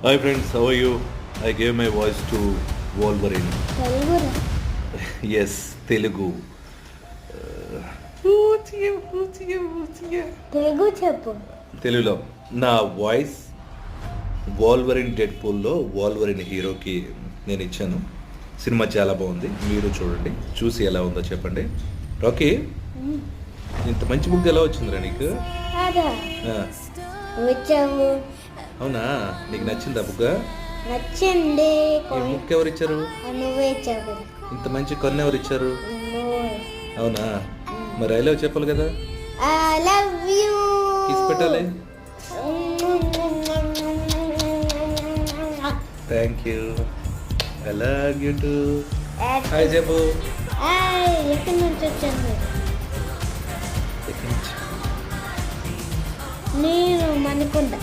Hi friends, how are you? I gave my voice to Wolverine. Telugu. Yes, Telugu. Telugu చెప్పు. తెలుగులో నా voice Wolverine dead పూల్లో Wolverine హీరోకి నేను ఇచ్చాను. సినిమా చాలా బాగుంది, మీరు చూడండి, చూసి ఎలా ఉందో చెప్పండి. రాకీ, ఇంత మంచి బుక్ ఎలా వచ్చిందిరా నీకు? అదా ఆ, వచ్చావు. అవునా, నీకు నచ్చిందా బుక్? నచ్చింది. ఈ బుక్ ఎవరు ఇచ్చారు? నువ్వే ఇచ్చావు. ఇంత మంచి కొన్ని ఎవరు ఇచ్చారు? నువ్వే. అవునా, మరి ఐ లవ్ చెప్పాలి కదా. I love you. కిస్ పెట్టాలి. Thank you. I love you to. Hi చెప్పు. ఎక్కడి నుంచి వచ్చాను? నేను మణికొండ.